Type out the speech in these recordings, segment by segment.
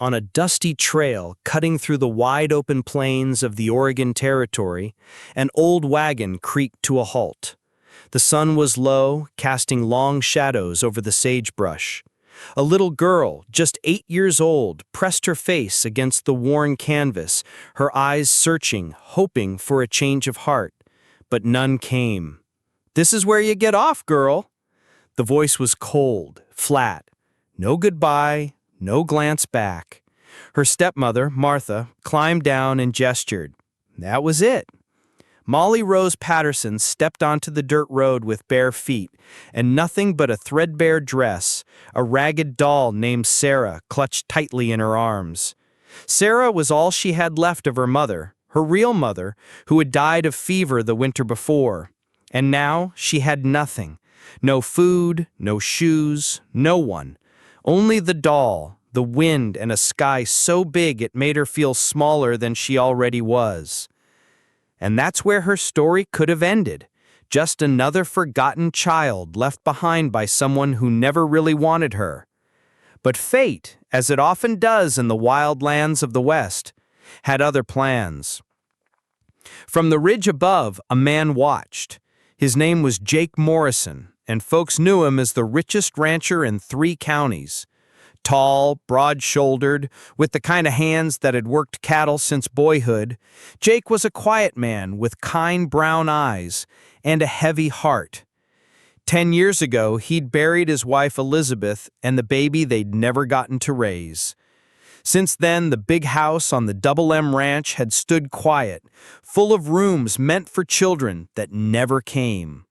on a dusty trail cutting through the wide-open plains of the Oregon Territory, an old wagon creaked to a halt. The sun was low, casting long shadows over the sagebrush. A little girl, just 8 years old, pressed her face against the worn canvas, her eyes searching, hoping for a change of heart. But none came. "This is where you get off, girl." The voice was cold, flat. No goodbye, no glance back. Her stepmother, Martha, climbed down and gestured. That was it. Molly Rose Patterson stepped onto the dirt road with bare feet, and nothing but a threadbare dress, a ragged doll named Sarah clutched tightly in her arms. Sarah was all she had left of her mother, her real mother, who had died of fever the winter before. And now she had nothing. No food, no shoes, no one. Only the doll, the wind, and a sky so big it made her feel smaller than she already was. And that's where her story could have ended. Just another forgotten child left behind by someone who never really wanted her. But fate, as it often does in the wild lands of the West, had other plans. From the ridge above, a man watched. His name was Jake Morrison, and folks knew him as the richest rancher in 3 counties. Tall, broad-shouldered, with the kind of hands that had worked cattle since boyhood, Jake was a quiet man with kind brown eyes and a heavy heart. 10 years ago, he'd buried his wife Elizabeth and the baby they'd never gotten to raise. Since then, the big house on the Double M Ranch had stood quiet, full of rooms meant for children that never came.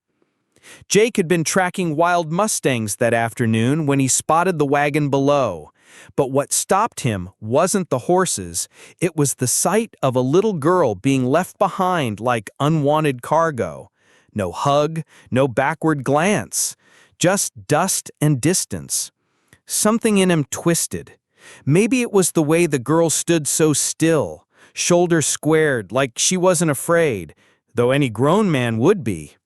Jake had been tracking wild mustangs that afternoon when he spotted the wagon below. But what stopped him wasn't the horses, it was the sight of a little girl being left behind like unwanted cargo. No hug, no backward glance, just dust and distance. Something in him twisted. Maybe it was the way the girl stood so still, shoulders squared like she wasn't afraid, though any grown man would be.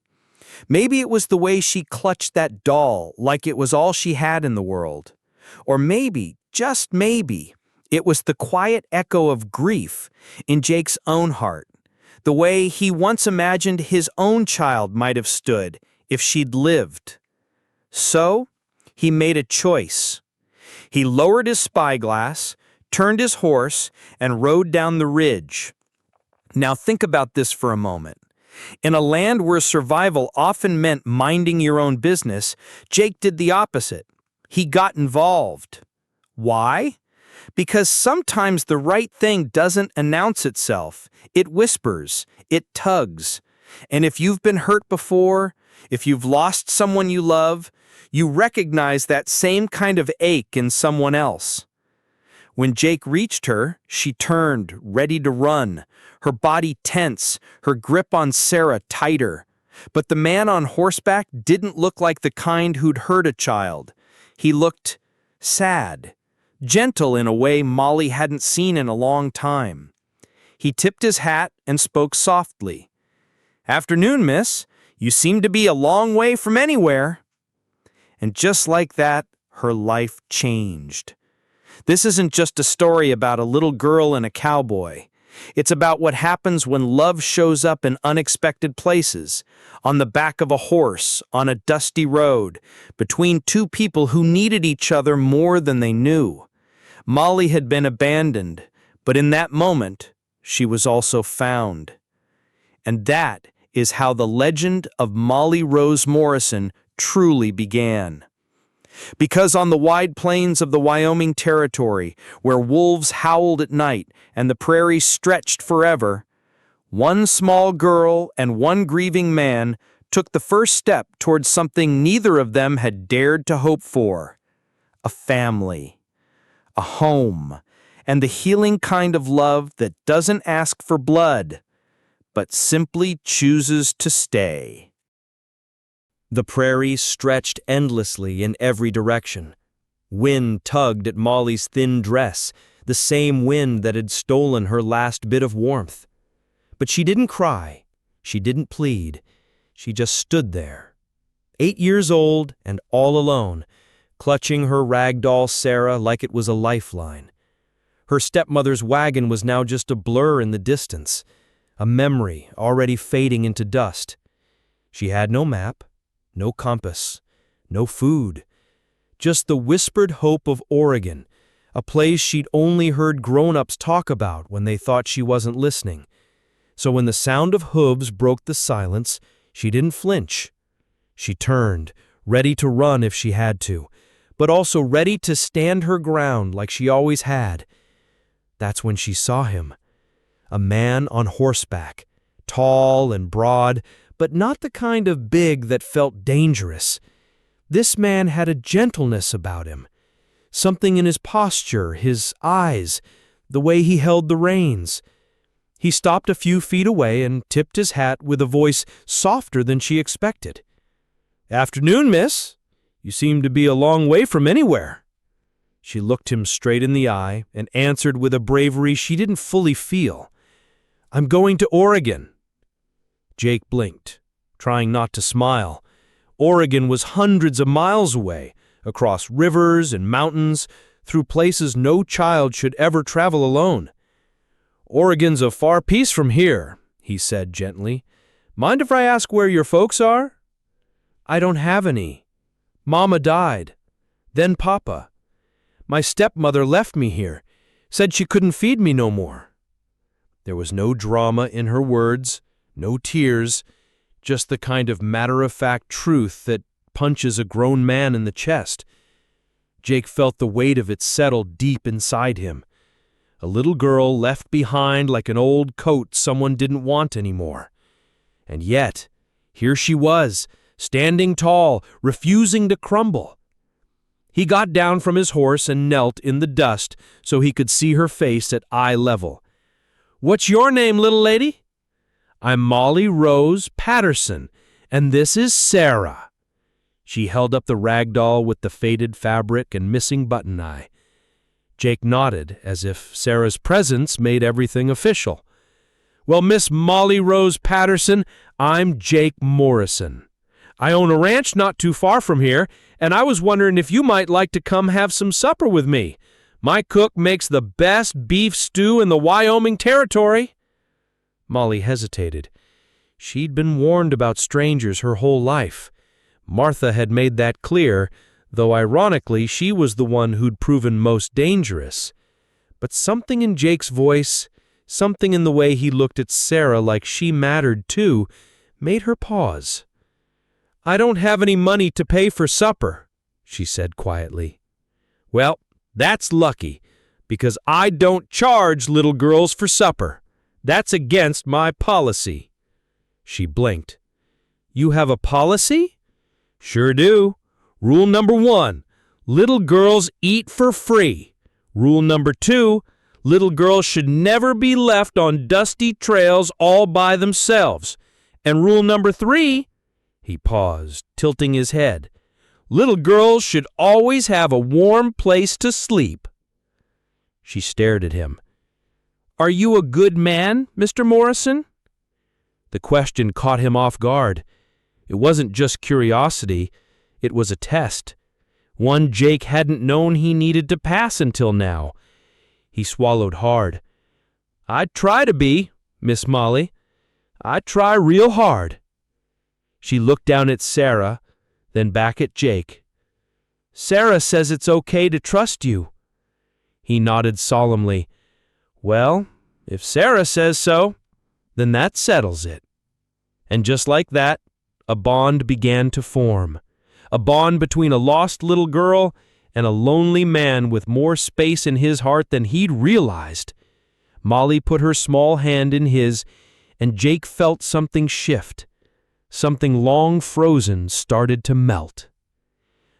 Maybe it was the way she clutched that doll like it was all she had in the world. Or maybe, just maybe, it was the quiet echo of grief in Jake's own heart, the way he once imagined his own child might have stood if she'd lived. So, he made a choice. He lowered his spyglass, turned his horse, and rode down the ridge. Now think about this for a moment. In a land where survival often meant minding your own business, Jake did the opposite. He got involved. Why? Because sometimes the right thing doesn't announce itself. It whispers. It tugs. And if you've been hurt before, if you've lost someone you love, you recognize that same kind of ache in someone else. When Jake reached her, she turned, ready to run, her body tense, her grip on Sarah tighter. But the man on horseback didn't look like the kind who'd hurt a child. He looked sad, gentle in a way Molly hadn't seen in a long time. He tipped his hat and spoke softly. "Afternoon, miss. You seem to be a long way from anywhere." And just like that, her life changed. This isn't just a story about a little girl and a cowboy. It's about what happens when love shows up in unexpected places, on the back of a horse, on a dusty road, between 2 people who needed each other more than they knew. Molly had been abandoned, but in that moment, she was also found. And that is how the legend of Molly Rose Morrison truly began. Because on the wide plains of the Wyoming Territory, where wolves howled at night and the prairies stretched forever, one small girl and one grieving man took the first step towards something neither of them had dared to hope for: a family, a home, and the healing kind of love that doesn't ask for blood, but simply chooses to stay. The prairie stretched endlessly in every direction. Wind tugged at Molly's thin dress, the same wind that had stolen her last bit of warmth. But she didn't cry. She didn't plead. She just stood there, 8 years old and all alone, clutching her rag doll Sarah like it was a lifeline. Her stepmother's wagon was now just a blur in the distance, a memory already fading into dust. She had no map, no compass, no food, just the whispered hope of Oregon, a place she'd only heard grown-ups talk about when they thought she wasn't listening. So when the sound of hooves broke the silence, she didn't flinch. She turned, ready to run if she had to, but also ready to stand her ground like she always had. That's when she saw him. A man on horseback, tall and broad, but not the kind of big that felt dangerous. This man had a gentleness about him, something in his posture, his eyes, the way he held the reins. He stopped a few feet away and tipped his hat with a voice softer than she expected. "Afternoon, miss. You seem to be a long way from anywhere." She looked him straight in the eye and answered with a bravery she didn't fully feel. "I'm going to Oregon." Jake blinked, trying not to smile. Oregon was hundreds of miles away, across rivers and mountains, through places no child should ever travel alone. "Oregon's a far piece from here," he said gently. "Mind if I ask where your folks are?" "I don't have any. Mama died. Then Papa. My stepmother left me here, said she couldn't feed me no more." There was no drama in her words, no tears, just the kind of matter-of-fact truth that punches a grown man in the chest. Jake felt the weight of it settle deep inside him. A little girl left behind like an old coat someone didn't want anymore. And yet, here she was, standing tall, refusing to crumble. He got down from his horse and knelt in the dust so he could see her face at eye level. "What's your name, little lady?" "I'm Molly Rose Patterson, and this is Sarah." She held up the rag doll with the faded fabric and missing button eye. Jake nodded, as if Sarah's presence made everything official. "Well, Miss Molly Rose Patterson, I'm Jake Morrison. I own a ranch not too far from here, and I was wondering if you might like to come have some supper with me. My cook makes the best beef stew in the Wyoming Territory." Molly hesitated. She'd been warned about strangers her whole life. Martha had made that clear, though ironically she was the one who'd proven most dangerous. But something in Jake's voice, something in the way he looked at Sarah like she mattered too, made her pause. "I don't have any money to pay for supper," she said quietly. "Well, that's lucky, because I don't charge little girls for supper. That's against my policy." She blinked. "You have a policy?" "Sure do. Rule number 1, little girls eat for free. Rule number 2, little girls should never be left on dusty trails all by themselves. And rule number 3, he paused, tilting his head, little girls should always have a warm place to sleep." She stared at him. "Are you a good man, Mr. Morrison?" The question caught him off guard. It wasn't just curiosity, it was a test. One Jake hadn't known he needed to pass until now. He swallowed hard. "I try to be, Miss Molly. I try real hard." She looked down at Sarah, then back at Jake. "Sarah says it's okay to trust you." He nodded solemnly. "Well, if Sarah says so, then that settles it." And just like that, a bond began to form. A bond between a lost little girl and a lonely man with more space in his heart than he'd realized. Molly put her small hand in his, and Jake felt something shift. Something long frozen started to melt.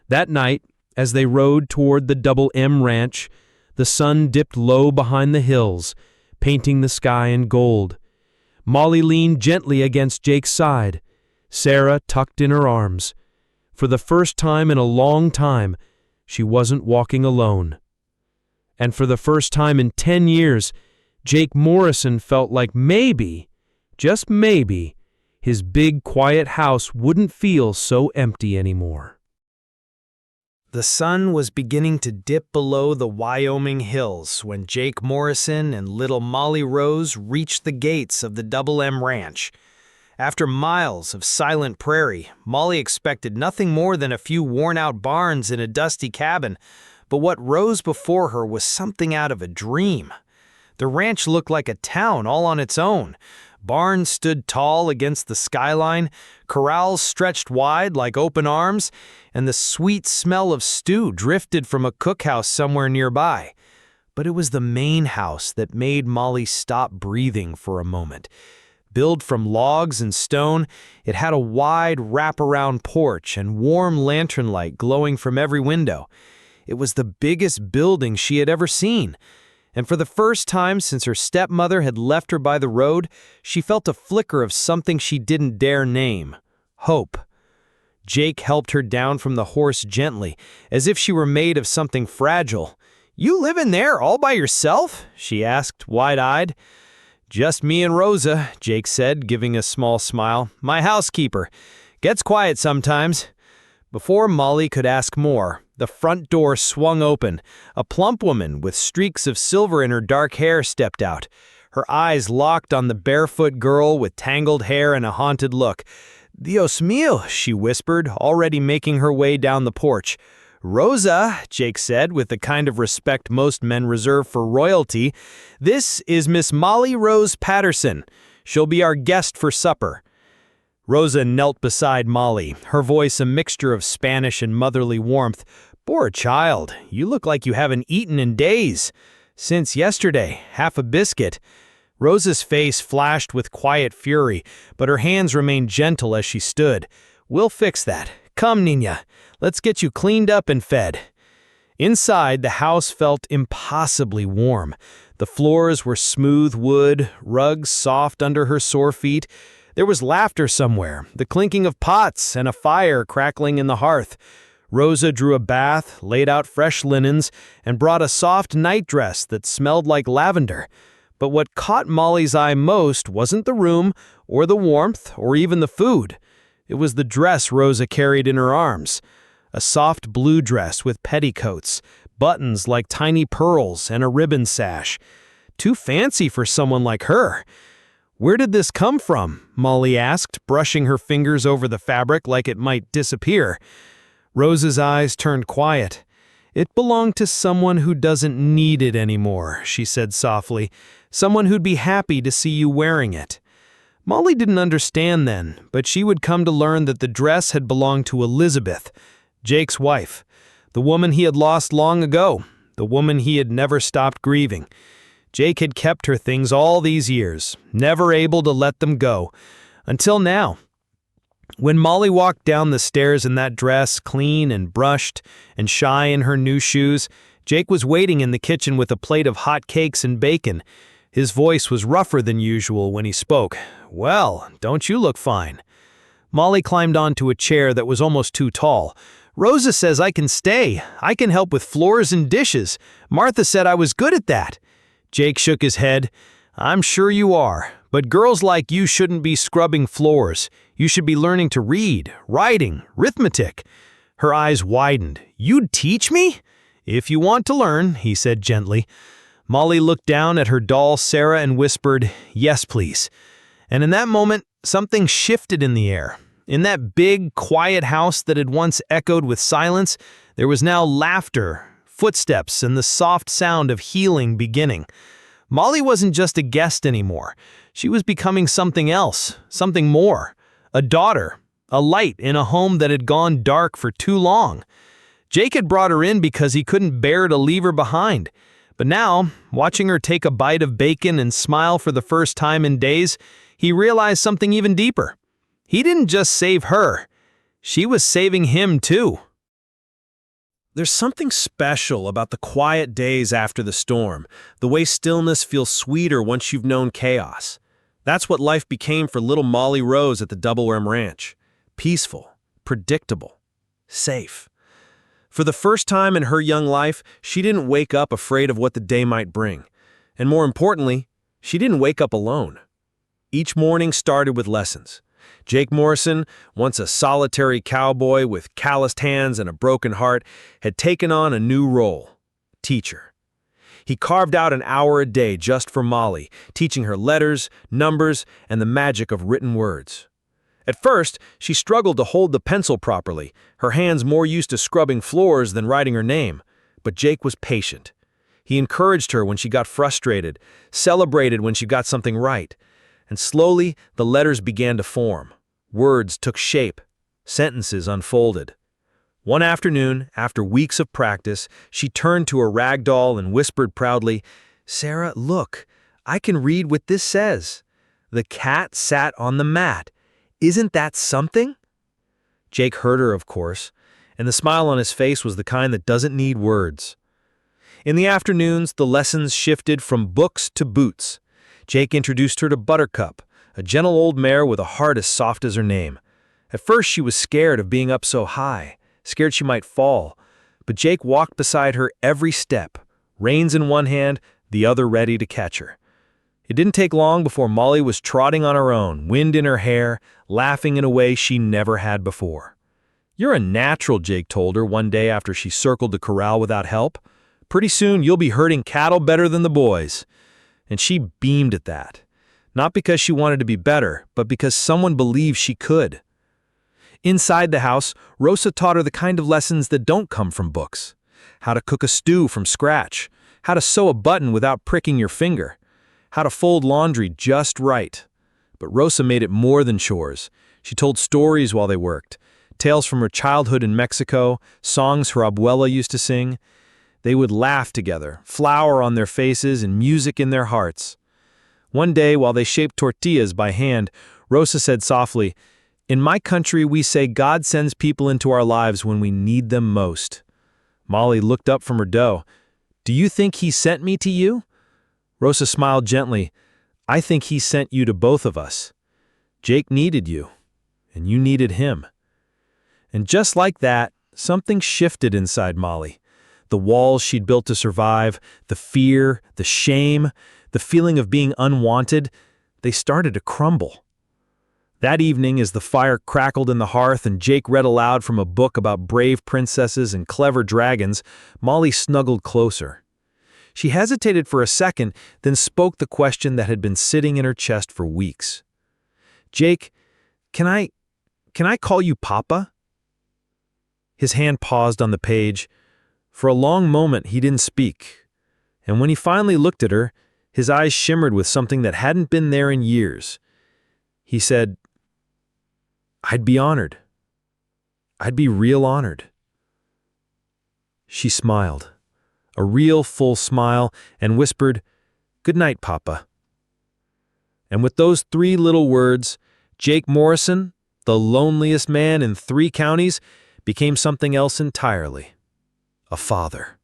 That night, as they rode toward the Double M Ranch, the sun dipped low behind the hills, painting the sky in gold. Molly leaned gently against Jake's side, Sarah tucked in her arms. For the first time in a long time, she wasn't walking alone. And for the first time in 10 years, Jake Morrison felt like maybe, just maybe, his big, quiet house wouldn't feel so empty anymore. The sun was beginning to dip below the Wyoming hills when Jake Morrison and little Molly Rose reached the gates of the Double M Ranch. After miles of silent prairie, Molly expected nothing more than a few worn-out barns in a dusty cabin, but what rose before her was something out of a dream. The ranch looked like a town all on its own. Barns stood tall against the skyline, corrals stretched wide like open arms, and the sweet smell of stew drifted from a cookhouse somewhere nearby. But it was the main house that made Molly stop breathing for a moment. Built from logs and stone, it had a wide wraparound porch and warm lantern light glowing from every window. It was the biggest building she had ever seen. And for the first time since her stepmother had left her by the road, she felt a flicker of something she didn't dare name: hope. Jake helped her down from the horse gently, as if she were made of something fragile. "You live in there all by yourself?" she asked, wide-eyed. "Just me and Rosa," Jake said, giving a small smile. "My housekeeper. Gets quiet sometimes." Before Molly could ask more, the front door swung open. A plump woman with streaks of silver in her dark hair stepped out. Her eyes locked on the barefoot girl with tangled hair and a haunted look. "Dios mío," she whispered, already making her way down the porch. "Rosa," Jake said, with the kind of respect most men reserve for royalty, "this is Miss Molly Rose Patterson. She'll be our guest for supper." Rosa knelt beside Molly, her voice a mixture of Spanish and motherly warmth. "Poor child, you look like you haven't eaten in days. Since yesterday, half a biscuit." Rosa's face flashed with quiet fury, but her hands remained gentle as she stood. "We'll fix that. Come, Nina, let's get you cleaned up and fed." Inside, the house felt impossibly warm. The floors were smooth wood, rugs soft under her sore feet. There was laughter somewhere, the clinking of pots, and a fire crackling in the hearth. Rosa drew a bath, laid out fresh linens, and brought a soft nightdress that smelled like lavender. But what caught Molly's eye most wasn't the room, or the warmth, or even the food. It was the dress Rosa carried in her arms. A soft blue dress with petticoats, buttons like tiny pearls, and a ribbon sash. Too fancy for someone like her. "Where did this come from?" Molly asked, brushing her fingers over the fabric like it might disappear. Rosa's eyes turned quiet. "It belonged to someone who doesn't need it anymore," she said softly. "Someone who'd be happy to see you wearing it." Molly didn't understand then, but she would come to learn that the dress had belonged to Elizabeth, Jake's wife, the woman he had lost long ago, the woman he had never stopped grieving. Jake had kept her things all these years, never able to let them go, until now. When Molly walked down the stairs in that dress, clean and brushed and shy in her new shoes, Jake was waiting in the kitchen with a plate of hot cakes and bacon. His voice was rougher than usual when he spoke. "Well, don't you look fine?" Molly climbed onto a chair that was almost too tall. "Rosa says I can stay. I can help with floors and dishes. Martha said I was good at that." Jake shook his head. "I'm sure you are, but girls like you shouldn't be scrubbing floors. You should be learning to read, writing, arithmetic." Her eyes widened. "You'd teach me?" "If you want to learn," he said gently. Molly looked down at her doll Sarah and whispered, "Yes, please." And in that moment, something shifted in the air. In that big, quiet house that had once echoed with silence, there was now laughter, footsteps, and the soft sound of healing beginning. Molly wasn't just a guest anymore. She was becoming something else, something more. A daughter, a light in a home that had gone dark for too long. Jake had brought her in because he couldn't bear to leave her behind. But now, watching her take a bite of bacon and smile for the first time in days, he realized something even deeper. He didn't just save her. She was saving him too. There's something special about the quiet days after the storm, the way stillness feels sweeter once you've known chaos. That's what life became for little Molly Rose at the Double M Ranch. Peaceful, predictable, safe. For the first time in her young life, she didn't wake up afraid of what the day might bring. And more importantly, she didn't wake up alone. Each morning started with lessons. Jake Morrison, once a solitary cowboy with calloused hands and a broken heart, had taken on a new role: teacher. He carved out an hour a day just for Molly, teaching her letters, numbers, and the magic of written words. At first, she struggled to hold the pencil properly, her hands more used to scrubbing floors than writing her name. But Jake was patient. He encouraged her when she got frustrated, celebrated when she got something right. And slowly, the letters began to form. Words took shape. Sentences unfolded. One afternoon, after weeks of practice, she turned to her rag doll and whispered proudly, "Sarah, look, I can read what this says. The cat sat on the mat. Isn't that something?" Jake heard her, of course, and the smile on his face was the kind that doesn't need words. In the afternoons, the lessons shifted from books to boots. Jake introduced her to Buttercup, a gentle old mare with a heart as soft as her name. At first, she was scared of being up so high, scared she might fall, but Jake walked beside her every step, reins in one hand, the other ready to catch her. It didn't take long before Molly was trotting on her own, wind in her hair, laughing in a way she never had before. "You're a natural," Jake told her one day after she circled the corral without help. "Pretty soon you'll be herding cattle better than the boys." And she beamed at that, not because she wanted to be better, but because someone believed she could. Inside the house, Rosa taught her the kind of lessons that don't come from books. How to cook a stew from scratch, how to sew a button without pricking your finger, how to fold laundry just right. But Rosa made it more than chores. She told stories while they worked, tales from her childhood in Mexico, songs her abuela used to sing. They would laugh together, flour on their faces and music in their hearts. One day, while they shaped tortillas by hand, Rosa said softly, "In my country, we say God sends people into our lives when we need them most." Molly looked up from her dough. "Do you think he sent me to you?" Rosa smiled gently. "I think he sent you to both of us. Jake needed you, and you needed him." And just like that, something shifted inside Molly. The walls she'd built to survive, the fear, the shame, the feeling of being unwanted, they started to crumble. That evening, as the fire crackled in the hearth and Jake read aloud from a book about brave princesses and clever dragons, Molly snuggled closer. She hesitated for a second, then spoke the question that had been sitting in her chest for weeks. "Jake, can I call you Papa?" His hand paused on the page. For a long moment, he didn't speak. And when he finally looked at her, his eyes shimmered with something that hadn't been there in years. He said, "I'd be honored. I'd be real honored." She smiled, a real full smile, and whispered, "Good night, Papa." And with those 3 little words, Jake Morrison, the loneliest man in 3 counties, became something else entirely: a father.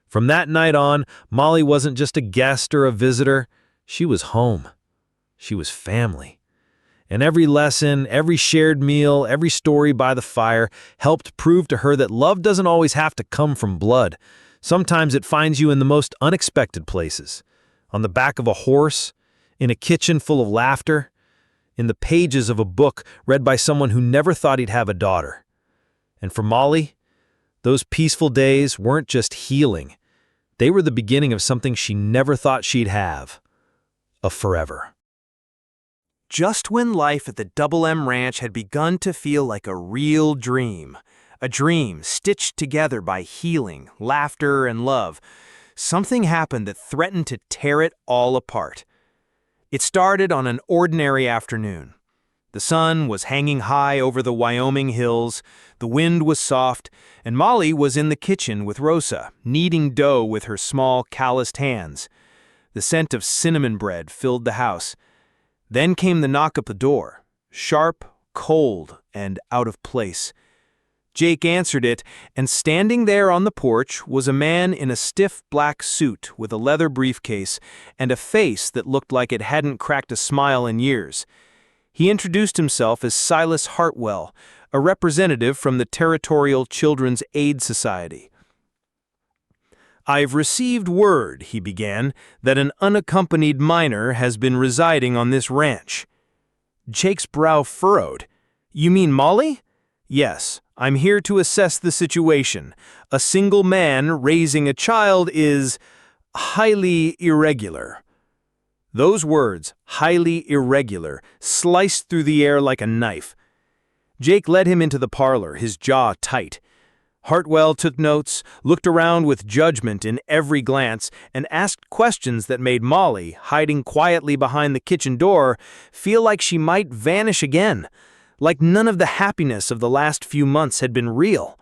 From that night on, Molly wasn't just a guest or a visitor. She was home. She was family. And every lesson, every shared meal, every story by the fire helped prove to her that love doesn't always have to come from blood. Sometimes it finds you in the most unexpected places. On the back of a horse, in a kitchen full of laughter, in the pages of a book read by someone who never thought he'd have a daughter. And for Molly, those peaceful days weren't just healing. They were the beginning of something she never thought she'd have: a forever. Just when life at the Double M Ranch had begun to feel like a real dream, a dream stitched together by healing, laughter, and love, something happened that threatened to tear it all apart. It started on an ordinary afternoon. The sun was hanging high over the Wyoming hills, the wind was soft, and Molly was in the kitchen with Rosa, kneading dough with her small, calloused hands. The scent of cinnamon bread filled the house. Then came the knock at the door, sharp, cold, and out of place. Jake answered it, and standing there on the porch was a man in a stiff black suit with a leather briefcase and a face that looked like it hadn't cracked a smile in years. He introduced himself as Silas Hartwell, a representative from the Territorial Children's Aid Society. "I've received word," he began, "that an unaccompanied minor has been residing on this ranch." Jake's brow furrowed. "You mean Molly?" "Yes, I'm here to assess the situation. A single man raising a child is highly irregular." Those words, highly irregular, sliced through the air like a knife. Jake led him into the parlor, his jaw tight. Hartwell took notes, looked around with judgment in every glance, and asked questions that made Molly, hiding quietly behind the kitchen door, feel like she might vanish again, like none of the happiness of the last few months had been real.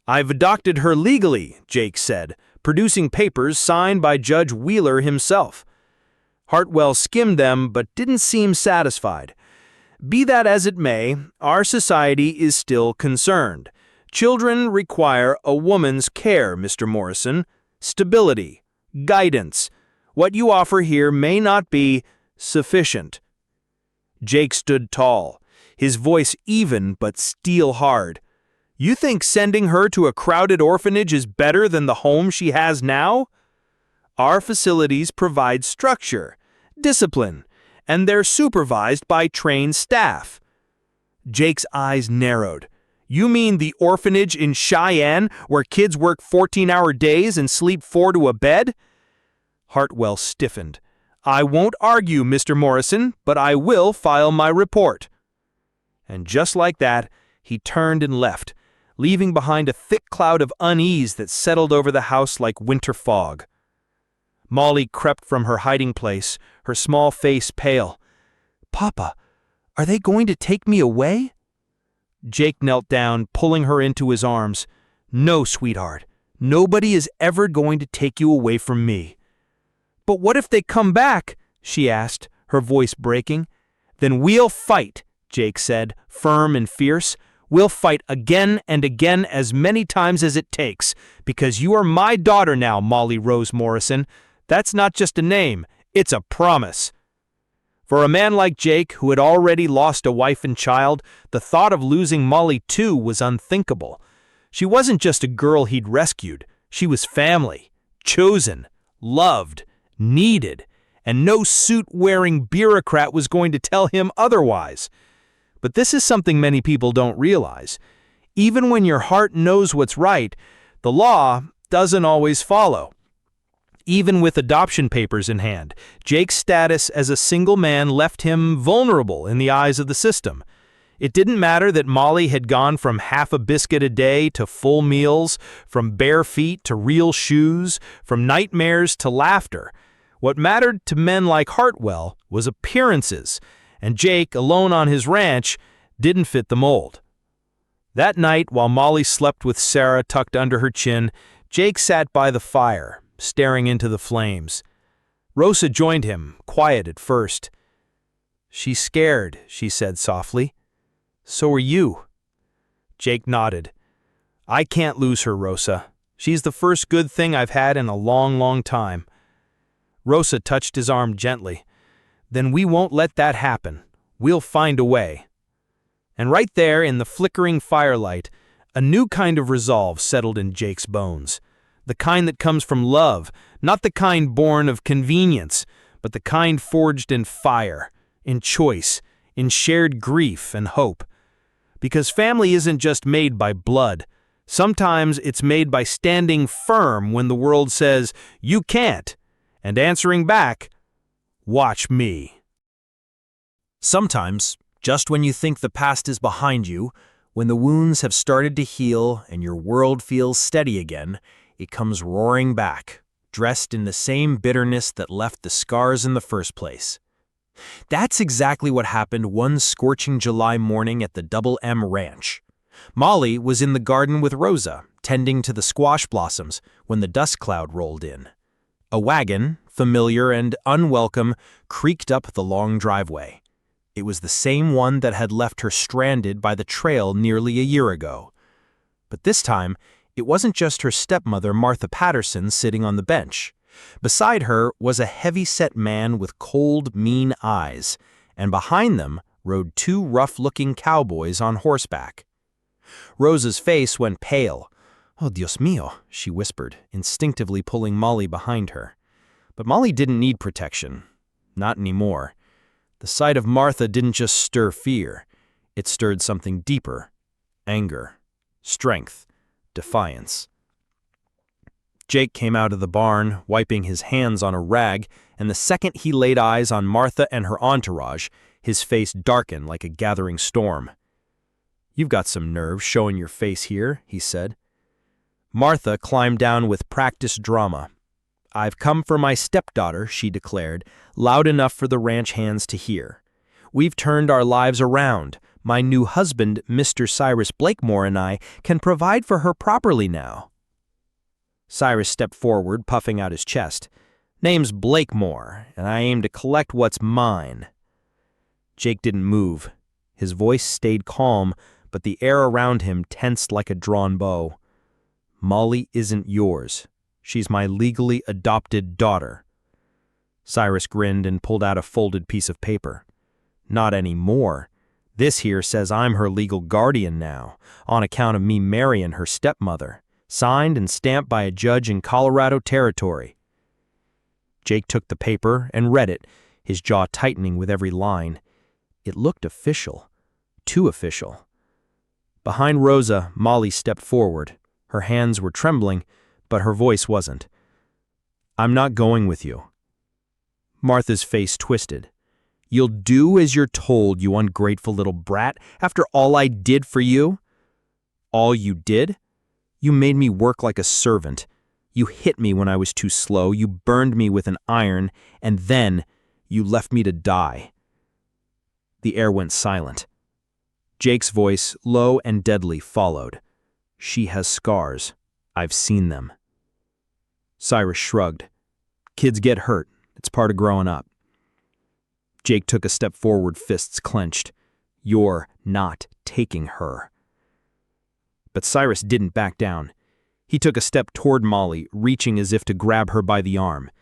"I've adopted her legally," Jake said, producing papers signed by Judge Wheeler himself. Hartwell skimmed them but didn't seem satisfied. "Be that as it may, our society is still concerned. Children require a woman's care, Mr. Morrison. Stability, guidance. What you offer here may not be sufficient." Jake stood tall, his voice even but steel-hard. "You think sending her to a crowded orphanage is better than the home she has now? Our facilities provide structure, discipline, and they're supervised by trained staff." Jake's eyes narrowed. "You mean the orphanage in Cheyenne where kids work 14-hour days and sleep 4 to a bed?" Hartwell stiffened. "I won't argue, Mr. Morrison, but I will file my report." And just like that, he turned and left, leaving behind a thick cloud of unease that settled over the house like winter fog. Molly crept from her hiding place, her small face pale. "Papa, are they going to take me away?" Jake knelt down, pulling her into his arms. "No, sweetheart. Nobody is ever going to take you away from me." "But what if they come back?" she asked, her voice breaking. "Then we'll fight," Jake said, firm and fierce. "We'll fight again and again as many times as it takes, because you are my daughter now, Molly Rose Morrison. That's not just a name, it's a promise." For a man like Jake, who had already lost a wife and child, the thought of losing Molly too was unthinkable. She wasn't just a girl he'd rescued. She was family, chosen, loved, needed, and no suit-wearing bureaucrat was going to tell him otherwise. But this is something many people don't realize. Even when your heart knows what's right, the law doesn't always follow. Even with adoption papers in hand, Jake's status as a single man left him vulnerable in the eyes of the system. It didn't matter that Molly had gone from half a biscuit a day to full meals, from bare feet to real shoes, from nightmares to laughter. What mattered to men like Hartwell was appearances, and Jake, alone on his ranch, didn't fit the mold. That night, while Molly slept with Sarah tucked under her chin, Jake sat by the fire, staring into the flames. Rosa joined him, quiet at first. "She's scared," she said softly. "So are you." Jake nodded. "I can't lose her, Rosa. She's the first good thing I've had in a long, long time." Rosa touched his arm gently. "Then we won't let that happen. We'll find a way." And right there, in the flickering firelight, a new kind of resolve settled in Jake's bones. The kind that comes from love, not the kind born of convenience, but the kind forged in fire, in choice, in shared grief and hope. Because family isn't just made by blood. Sometimes it's made by standing firm when the world says, "You can't," and answering back, "Watch me." Sometimes, just when you think the past is behind you, when the wounds have started to heal and your world feels steady again, it comes roaring back, dressed in the same bitterness that left the scars in the first place. That's exactly what happened one scorching July morning at the Double M Ranch. Molly was in the garden with Rosa, tending to the squash blossoms, when the dust cloud rolled in. A wagon, familiar and unwelcome, creaked up the long driveway. It was the same one that had left her stranded by the trail nearly a year ago. But this time, it wasn't just her stepmother, Martha Patterson, sitting on the bench. Beside her was a heavy-set man with cold, mean eyes, and behind them rode 2 rough-looking cowboys on horseback. Rosa's face went pale. "Oh, Dios mío," she whispered, instinctively pulling Molly behind her. But Molly didn't need protection. Not anymore. The sight of Martha didn't just stir fear. It stirred something deeper: anger, strength, defiance. Jake came out of the barn, wiping his hands on a rag, and the second he laid eyes on Martha and her entourage, his face darkened like a gathering storm. "You've got some nerve showing your face here," he said. Martha climbed down with practiced drama. "I've come for my stepdaughter," she declared, loud enough for the ranch hands to hear. "We've turned our lives around. My new husband, Mr. Cyrus Blakemore, and I can provide for her properly now." Cyrus stepped forward, puffing out his chest. "Name's Blakemore, and I aim to collect what's mine." Jake didn't move. His voice stayed calm, but the air around him tensed like a drawn bow. "Molly isn't yours. She's my legally adopted daughter." Cyrus grinned and pulled out a folded piece of paper. "Not anymore. This here says I'm her legal guardian now, on account of me marrying her stepmother. Signed and stamped by a judge in Colorado Territory." Jake took the paper and read it, his jaw tightening with every line. It looked official. Too official. Behind Rosa, Molly stepped forward. Her hands were trembling, but her voice wasn't. "I'm not going with you." Martha's face twisted. "You'll do as you're told, you ungrateful little brat, after all I did for you?" "All you did? You made me work like a servant. You hit me when I was too slow, you burned me with an iron, and then you left me to die." The air went silent. Jake's voice, low and deadly, followed. "She has scars. I've seen them." Cyrus shrugged. "Kids get hurt. It's part of growing up." Jake took a step forward, fists clenched. "You're not taking her." But Cyrus didn't back down. He took a step toward Molly, reaching as if to grab her by the arm.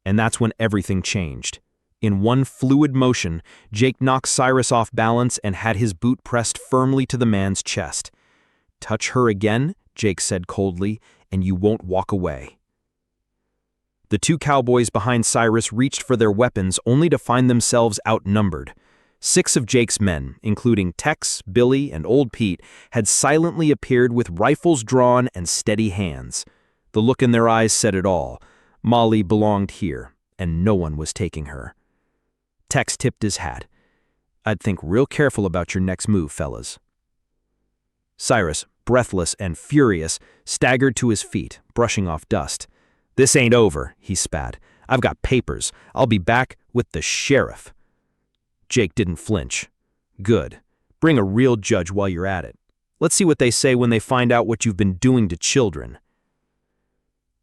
And that's when everything changed. In one fluid motion, Jake knocked Cyrus off balance and had his boot pressed firmly to the man's chest. "Touch her again," Jake said coldly, "and you won't walk away." The two cowboys behind Cyrus reached for their weapons only to find themselves outnumbered. 6 of Jake's men, including Tex, Billy, and Old Pete, had silently appeared with rifles drawn and steady hands. The look in their eyes said it all. Molly belonged here, and no one was taking her. Tex tipped his hat. "I'd think real careful about your next move, fellas." Cyrus, breathless and furious, staggered to his feet, brushing off dust. "This ain't over," he spat. "I've got papers. I'll be back with the sheriff." Jake didn't flinch. "Good. Bring a real judge while you're at it. Let's see what they say when they find out what you've been doing to children."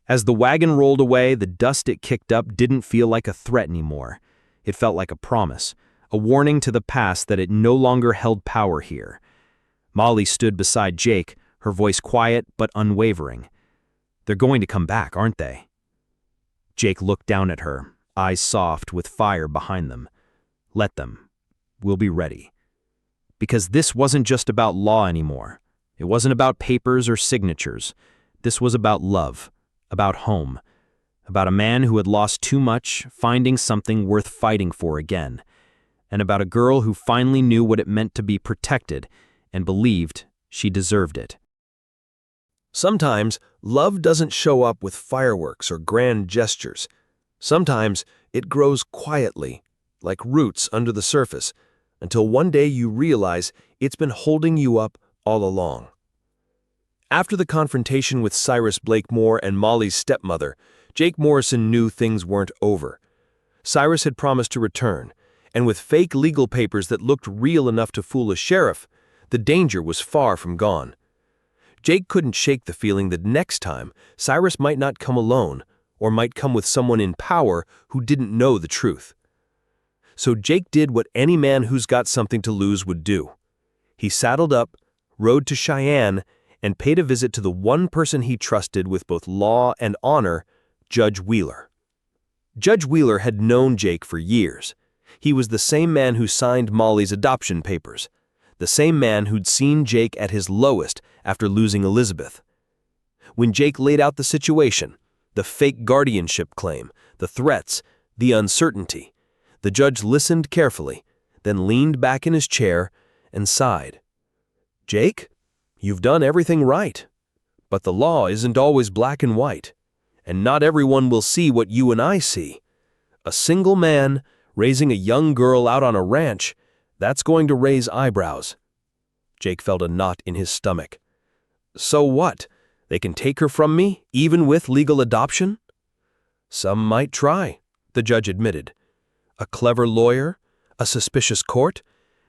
As the wagon rolled away, the dust it kicked up didn't feel like a threat anymore. It felt like a promise, a warning to the past that it no longer held power here. Molly stood beside Jake, her voice quiet but unwavering. "They're going to come back, aren't they?" Jake looked down at her, eyes soft with fire behind them. "Let them. We'll be ready." Because this wasn't just about law anymore. It wasn't about papers or signatures. This was about love, about home, about a man who had lost too much, finding something worth fighting for again, and about a girl who finally knew what it meant to be protected and believed she deserved it. Sometimes, love doesn't show up with fireworks or grand gestures. Sometimes, it grows quietly, like roots under the surface, until one day you realize it's been holding you up all along. After the confrontation with Cyrus Blakemore and Molly's stepmother, Jake Morrison knew things weren't over. Cyrus had promised to return, and with fake legal papers that looked real enough to fool a sheriff, the danger was far from gone. Jake couldn't shake the feeling that next time, Cyrus might not come alone, or might come with someone in power who didn't know the truth. So Jake did what any man who's got something to lose would do. He saddled up, rode to Cheyenne, and paid a visit to the one person he trusted with both law and honor, Judge Wheeler. Judge Wheeler had known Jake for years. He was the same man who signed Molly's adoption papers, the same man who'd seen Jake at his lowest after losing Elizabeth. When Jake laid out the situation, the fake guardianship claim, the threats, the uncertainty, The judge listened carefully, then leaned back in his chair and sighed. "Jake, you've done everything right. But the law isn't always black and white, and not everyone will see what you and I see. A single man raising a young girl out on a ranch, that's going to raise eyebrows." Jake felt a knot in his stomach. "So what? They can take her from me, even with legal adoption?" "Some might try," the judge admitted. "A clever lawyer, a suspicious court,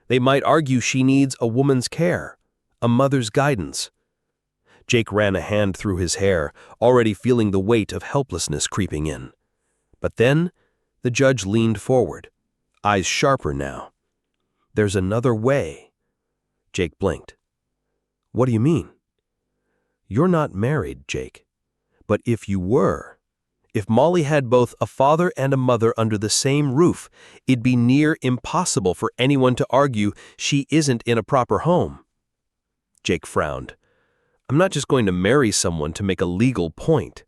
they might argue she needs a woman's care, a mother's guidance." Jake ran a hand through his hair, already feeling the weight of helplessness creeping in. But then, the judge leaned forward, eyes sharper now. "There's another way." Jake blinked. "What do you mean?" "You're not married, Jake. But if you were, if Molly had both a father and a mother under the same roof, it'd be near impossible for anyone to argue she isn't in a proper home." Jake frowned. "I'm not just going to marry someone to make a legal point."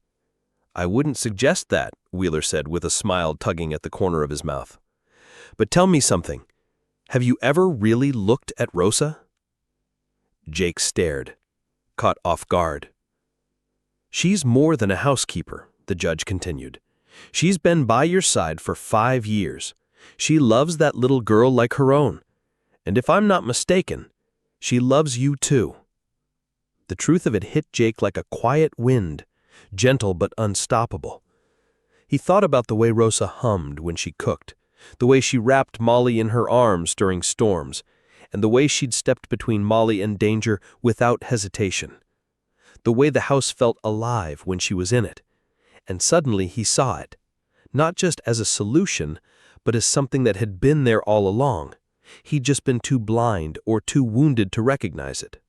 "I wouldn't suggest that," Wheeler said with a smile tugging at the corner of his mouth. "But tell me something. Have you ever really looked at Rosa?" Jake stared, caught off guard. "She's more than a housekeeper," the judge continued. "She's been by your side for 5 years. She loves that little girl like her own. And if I'm not mistaken, she loves you too." The truth of it hit Jake like a quiet wind, gentle but unstoppable. He thought about the way Rosa hummed when she cooked, the way she wrapped Molly in her arms during storms, and the way she'd stepped between Molly and danger without hesitation. The way the house felt alive when she was in it. And suddenly he saw it, not just as a solution, but as something that had been there all along. He'd just been too blind or too wounded to recognize it.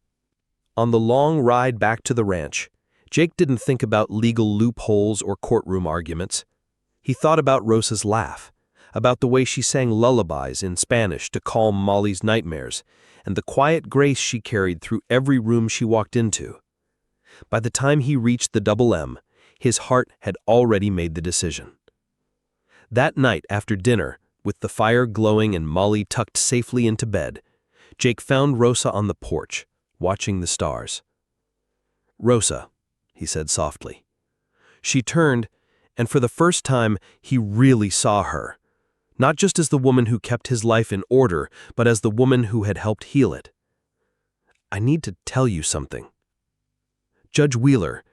On the long ride back to the ranch, Jake didn't think about legal loopholes or courtroom arguments. He thought about Rosa's laugh, about the way she sang lullabies in Spanish to calm Molly's nightmares, and the quiet grace she carried through every room she walked into. By the time he reached the Double M, his heart had already made the decision. That night after dinner, with the fire glowing and Molly tucked safely into bed, Jake found Rosa on the porch, watching the stars. "Rosa," he said softly. She turned, and for the first time he really saw her, not just as the woman who kept his life in order, but as the woman who had helped heal it. "I need to tell you something. Judge Wheeler,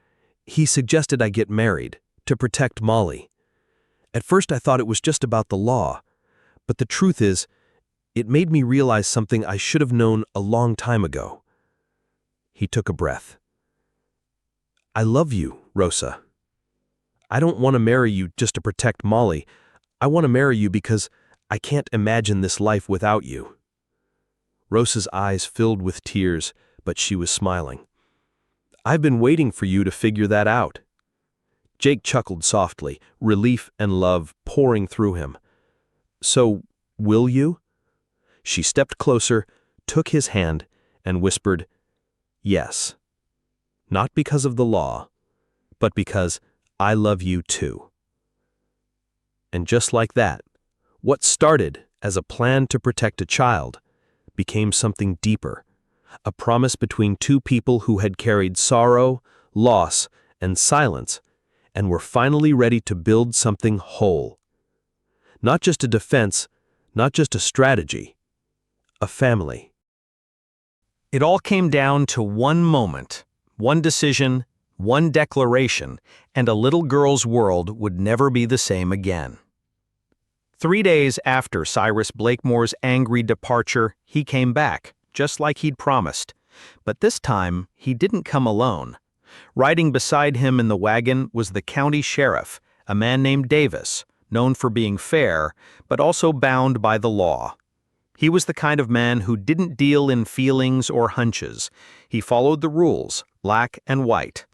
he suggested I get married, to protect Molly. At first I thought it was just about the law, but the truth is, it made me realize something I should have known a long time ago." He took a breath. "I love you, Rosa. I don't want to marry you just to protect Molly. I want to marry you because I can't imagine this life without you." Rosa's eyes filled with tears, but she was smiling. "I've been waiting for you to figure that out." Jake chuckled softly, relief and love pouring through him. "So, will you?" She stepped closer, took his hand, and whispered, "Yes. Not because of the law, but because I love you too." And just like that, what started as a plan to protect a child became something deeper, a promise between two people who had carried sorrow, loss, and silence, and were finally ready to build something whole. Not just a defense, not just a strategy, a family. It all came down to one moment, one decision, one declaration, and a little girl's world would never be the same again. 3 days after Cyrus Blakemore's angry departure, he came back, just like he'd promised. But this time, he didn't come alone. Riding beside him in the wagon was the county sheriff, a man named Davis, known for being fair, but also bound by the law. He was the kind of man who didn't deal in feelings or hunches. He followed the rules, black and white.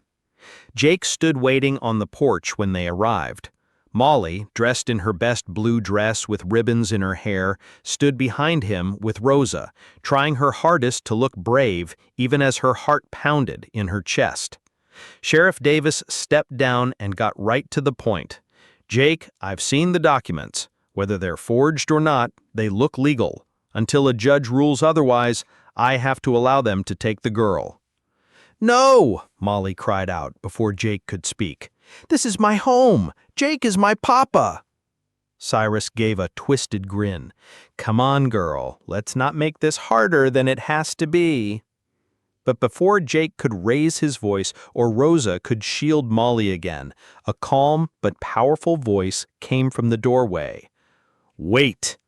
Jake stood waiting on the porch when they arrived. Molly, dressed in her best blue dress with ribbons in her hair, stood behind him with Rosa, trying her hardest to look brave even as her heart pounded in her chest. Sheriff Davis stepped down and got right to the point. "Jake, I've seen the documents. Whether they're forged or not, they look legal. Until a judge rules otherwise, I have to allow them to take the girl." "No!" Molly cried out before Jake could speak. "This is my home. Jake is my papa." Cyrus gave a twisted grin. "Come on, girl. Let's not make this harder than it has to be." But before Jake could raise his voice or Rosa could shield Molly again, a calm but powerful voice came from the doorway. "Wait!"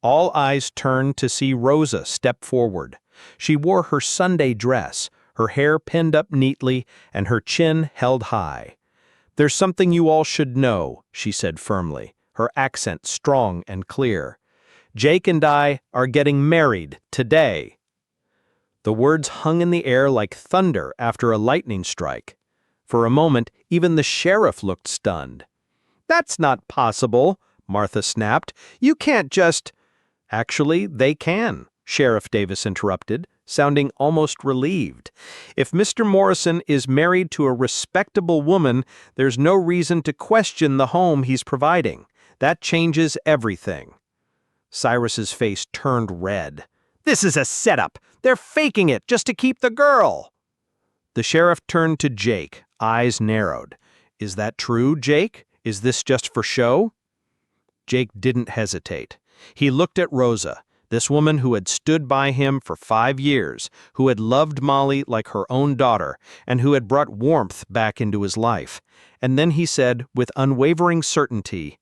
All eyes turned to see Rosa step forward. She wore her Sunday dress, her hair pinned up neatly and her chin held high. "There's something you all should know," she said firmly, her accent strong and clear. "Jake and I are getting married today." The words hung in the air like thunder after a lightning strike. For a moment, even the sheriff looked stunned. "That's not possible," Martha snapped. "You can't just—" "Actually, they can," Sheriff Davis interrupted, sounding almost relieved. "If Mr. Morrison is married to a respectable woman, there's no reason to question the home he's providing. That changes everything." Cyrus's face turned red. "This is a setup. They're faking it just to keep the girl." The sheriff turned to Jake, eyes narrowed. "Is that true, Jake? Is this just for show?" Jake didn't hesitate. He looked at Rosa, this woman who had stood by him for 5 years, who had loved Molly like her own daughter, and who had brought warmth back into his life. And then he said, with unwavering certainty,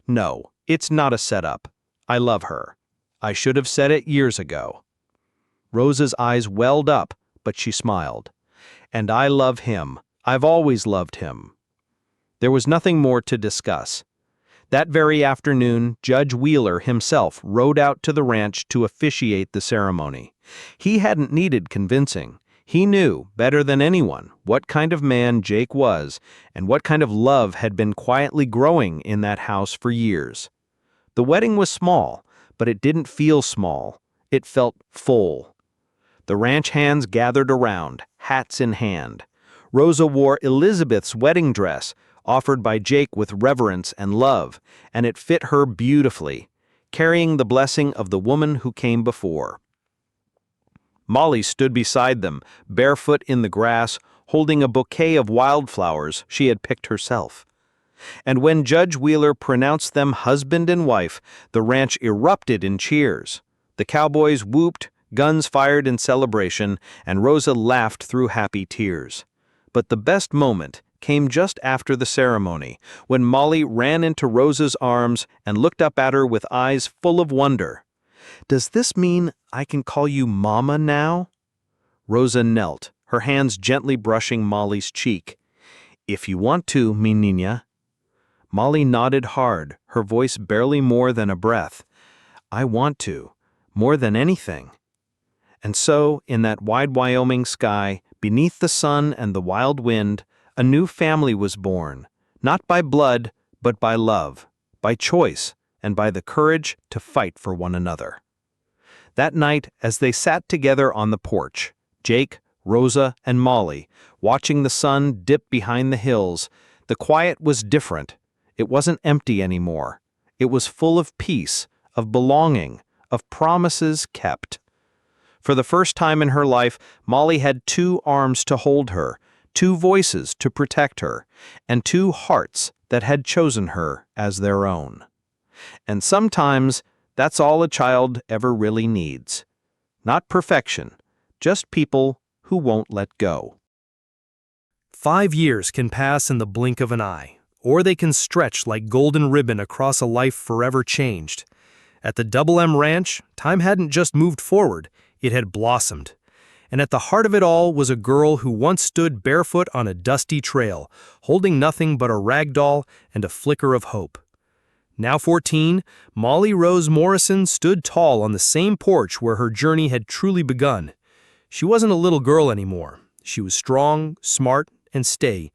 "No, it's not a setup. I love her. I should have said it years ago." Rosa's eyes welled up, but she smiled. "And I love him. I've always loved him." There was nothing more to discuss. That very afternoon, Judge Wheeler himself rode out to the ranch to officiate the ceremony. He hadn't needed convincing. He knew, better than anyone, what kind of man Jake was and what kind of love had been quietly growing in that house for years. The wedding was small, but it didn't feel small. It felt full. The ranch hands gathered around, hats in hand. Rosa wore Elizabeth's wedding dress, offered by Jake with reverence and love, and it fit her beautifully, carrying the blessing of the woman who came before. Molly stood beside them, barefoot in the grass, holding a bouquet of wildflowers she had picked herself. And when Judge Wheeler pronounced them husband and wife, the ranch erupted in cheers. The cowboys whooped, guns fired in celebration, and Rosa laughed through happy tears. But the best moment came just after the ceremony, when Molly ran into Rosa's arms and looked up at her with eyes full of wonder. "Does this mean I can call you Mama now?" Rosa knelt, her hands gently brushing Molly's cheek. "If you want to, mi niña." Molly nodded hard, her voice barely more than a breath. "I want to, more than anything." And so, in that wide Wyoming sky, beneath the sun and the wild wind, a new family was born, not by blood, but by love, by choice, and by the courage to fight for one another. That night, as they sat together on the porch, Jake, Rosa, and Molly, watching the sun dip behind the hills, the quiet was different. It wasn't empty anymore. It was full of peace, of belonging, of promises kept. For the first time in her life, Molly had 2 arms to hold her, 2 voices to protect her, and 2 hearts that had chosen her as their own. And sometimes, that's all a child ever really needs. Not perfection, just people who won't let go. 5 years can pass in the blink of an eye, or they can stretch like golden ribbon across a life forever changed. At the Double M Ranch, time hadn't just moved forward, it had blossomed. And at the heart of it all was a girl who once stood barefoot on a dusty trail, holding nothing but a rag doll and a flicker of hope. Now 14, Molly Rose Morrison stood tall on the same porch where her journey had truly begun. She wasn't a little girl anymore. She was strong, smart, and steady.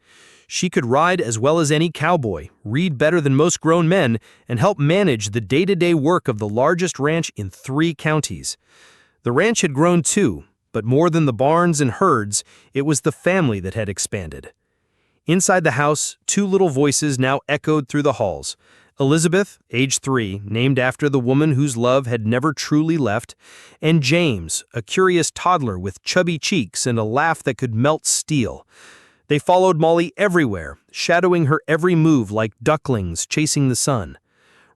She could ride as well as any cowboy, read better than most grown men, and help manage the day-to-day work of the largest ranch in 3 counties. The ranch had grown too, but more than the barns and herds, it was the family that had expanded. Inside the house, 2 little voices now echoed through the halls. Elizabeth, age 3, named after the woman whose love had never truly left, and James, a curious toddler with chubby cheeks and a laugh that could melt steel. They followed Molly everywhere, shadowing her every move like ducklings chasing the sun.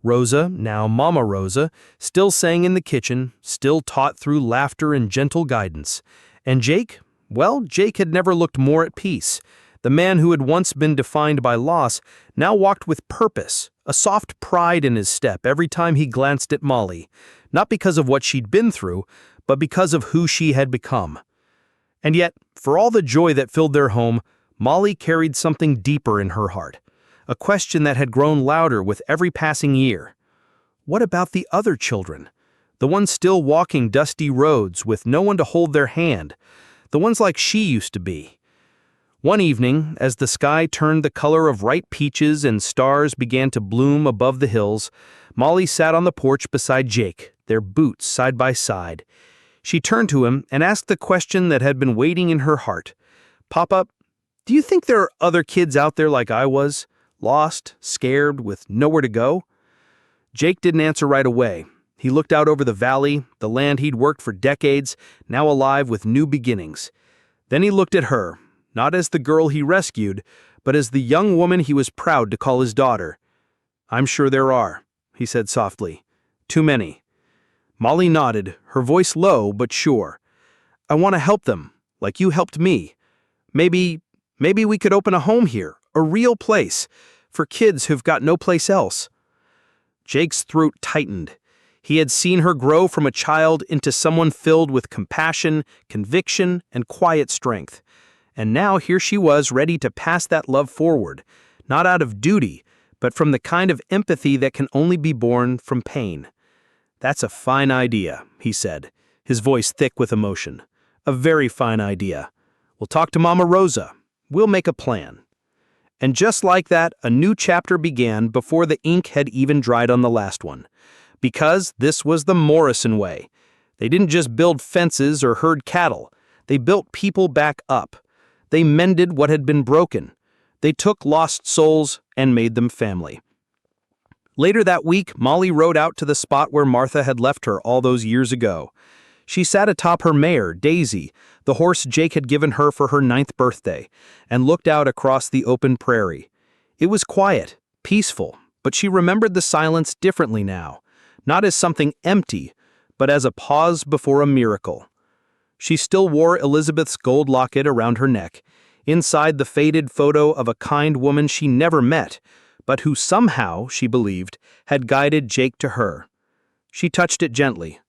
Rosa, now Mama Rosa, still sang in the kitchen, still taught through laughter and gentle guidance. And Jake? Well, Jake had never looked more at peace. The man who had once been defined by loss now walked with purpose, a soft pride in his step every time he glanced at Molly, not because of what she'd been through, but because of who she had become. And yet, for all the joy that filled their home, Molly carried something deeper in her heart, a question that had grown louder with every passing year. What about the other children? The ones still walking dusty roads with no one to hold their hand, the ones like she used to be. One evening, as the sky turned the color of ripe peaches and stars began to bloom above the hills, Molly sat on the porch beside Jake, their boots side by side. She turned to him and asked the question that had been waiting in her heart. "Papa, do you think there are other kids out there like I was, lost, scared, with nowhere to go?" Jake didn't answer right away. He looked out over the valley, the land he'd worked for decades, now alive with new beginnings. Then he looked at her, not as the girl he rescued, but as the young woman he was proud to call his daughter. "I'm sure there are," he said softly. "Too many." Molly nodded, her voice low but sure. "I want to help them, like you helped me. Maybe we could open a home here, a real place, for kids who've got no place else." Jake's throat tightened. He had seen her grow from a child into someone filled with compassion, conviction, and quiet strength. And now here she was ready to pass that love forward, not out of duty, but from the kind of empathy that can only be born from pain. "That's a fine idea," he said, his voice thick with emotion. "A very fine idea. We'll talk to Mama Rosa. We'll make a plan." And just like that, a new chapter began before the ink had even dried on the last one. Because this was the Morrison way. They didn't just build fences or herd cattle. They built people back up. They mended what had been broken. They took lost souls and made them family. Later that week, Molly rode out to the spot where Martha had left her all those years ago. She sat atop her mare, Daisy, the horse Jake had given her for her 9th birthday, and looked out across the open prairie. It was quiet, peaceful, but she remembered the silence differently now, not as something empty, but as a pause before a miracle. She still wore Elizabeth's gold locket around her neck, inside the faded photo of a kind woman she never met, but who somehow, she believed, had guided Jake to her. She touched it gently.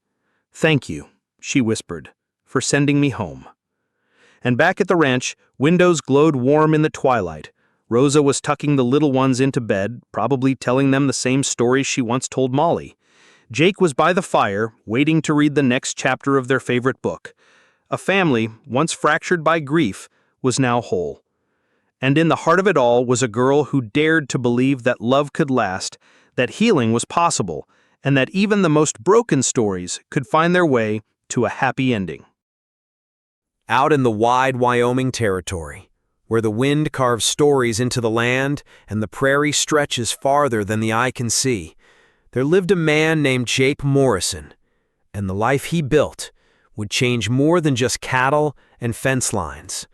"Thank you," she whispered, "for sending me home." And back at the ranch, windows glowed warm in the twilight. Rosa was tucking the little ones into bed, probably telling them the same stories she once told Molly. Jake was by the fire, waiting to read the next chapter of their favorite book. A family, once fractured by grief, was now whole. And in the heart of it all was a girl who dared to believe that love could last, that healing was possible, and that even the most broken stories could find their way to a happy ending. Out in the wide Wyoming territory, where the wind carves stories into the land and the prairie stretches farther than the eye can see, there lived a man named Jake Morrison, and the life he built would change more than just cattle and fence lines.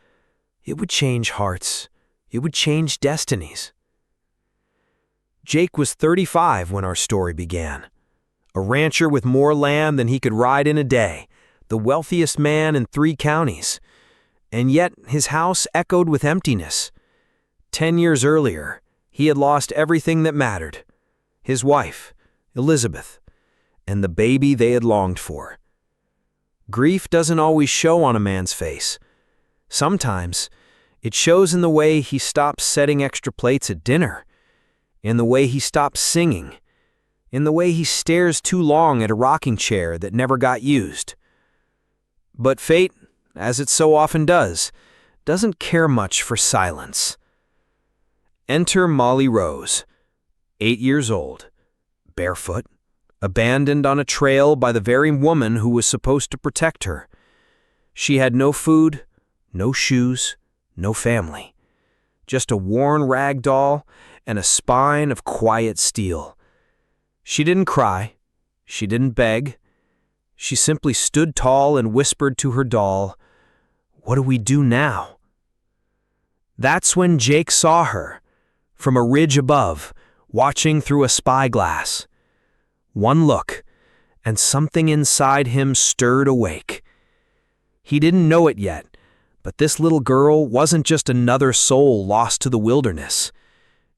It would change hearts. It would change destinies. Jake was 35 when our story began. A rancher with more land than he could ride in a day, the wealthiest man in 3 counties. And yet his house echoed with emptiness. 10 years earlier, he had lost everything that mattered. His wife, Elizabeth, and the baby they had longed for. Grief doesn't always show on a man's face. Sometimes, it shows in the way he stops setting extra plates at dinner, in the way he stops singing, in the way he stares too long at a rocking chair that never got used. But fate, as it so often does, doesn't care much for silence. Enter Molly Rose, 8 years old, barefoot, abandoned on a trail by the very woman who was supposed to protect her. She had no food, no shoes, no family. Just a worn rag doll and a spine of quiet steel. She didn't cry. She didn't beg. She simply stood tall and whispered to her doll, "What do we do now?" That's when Jake saw her, from a ridge above, watching through a spyglass. One look, and something inside him stirred awake. He didn't know it yet, but this little girl wasn't just another soul lost to the wilderness.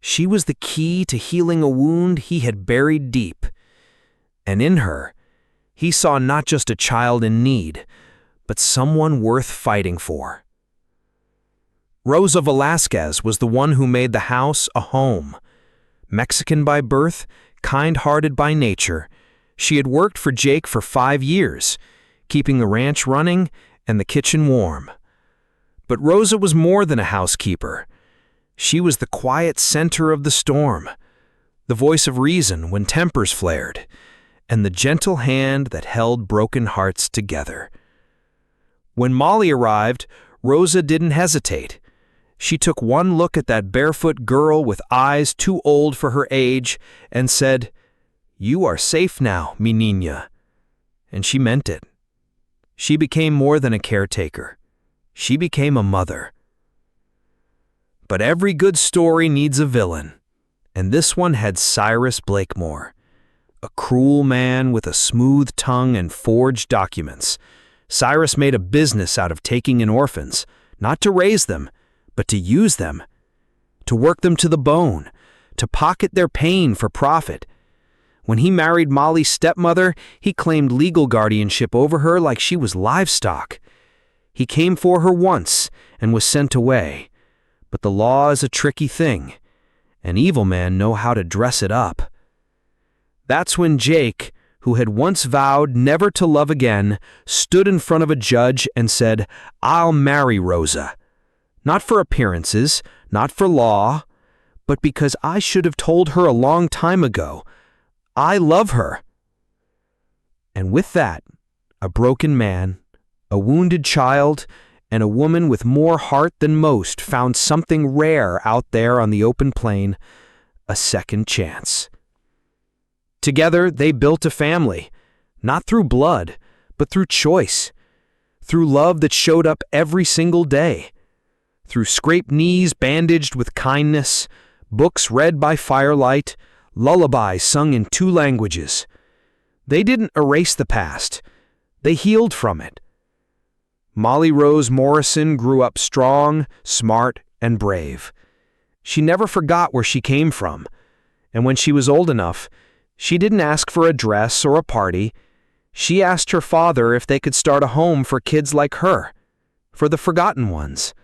She was the key to healing a wound he had buried deep. And in her, he saw not just a child in need, but someone worth fighting for. Rosa Velasquez was the one who made the house a home. Mexican by birth, kind-hearted by nature, she had worked for Jake for 5 years, keeping the ranch running and the kitchen warm. But Rosa was more than a housekeeper. She was the quiet center of the storm, the voice of reason when tempers flared, and the gentle hand that held broken hearts together. When Molly arrived, Rosa didn't hesitate. She took one look at that barefoot girl with eyes too old for her age and said, "You are safe now, mi niña." And she meant it. She became more than a caretaker. She became a mother. But every good story needs a villain, and this one had Cyrus Blakemore, a cruel man with a smooth tongue and forged documents. Cyrus made a business out of taking in orphans, not to raise them, but to use them, to work them to the bone, to pocket their pain for profit. When he married Molly's stepmother, he claimed legal guardianship over her like she was livestock. He came for her once and was sent away. But the law is a tricky thing. An evil man knows how to dress it up. That's when Jake, who had once vowed never to love again, stood in front of a judge and said, "I'll marry Rosa. Not for appearances, not for law, but because I should have told her a long time ago. I love her." And with that, a broken man, a wounded child, and a woman with more heart than most found something rare out there on the open plain, a second chance. Together, they built a family, not through blood, but through choice, through love that showed up every single day, through scraped knees bandaged with kindness, books read by firelight, lullabies sung in 2 languages. They didn't erase the past. They healed from it. Molly Rose Morrison grew up strong, smart, and brave. She never forgot where she came from, and when she was old enough, she didn't ask for a dress or a party. She asked her father if they could start a home for kids like her, for the forgotten ones.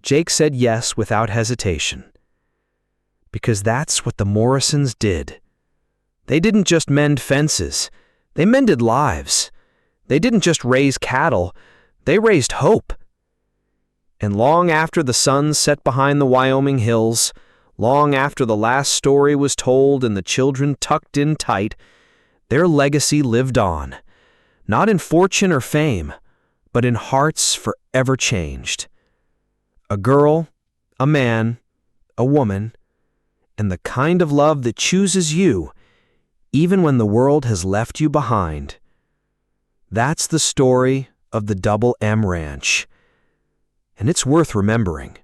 Jake said yes without hesitation. Because that's what the Morrisons did. They didn't just mend fences. They mended lives. They didn't just raise cattle. They raised hope. And long after the sun set behind the Wyoming hills, long after the last story was told and the children tucked in tight, their legacy lived on, not in fortune or fame, but in hearts forever changed. A girl, a man, a woman, and the kind of love that chooses you, even when the world has left you behind. That's the story of the Double M Ranch, and it's worth remembering.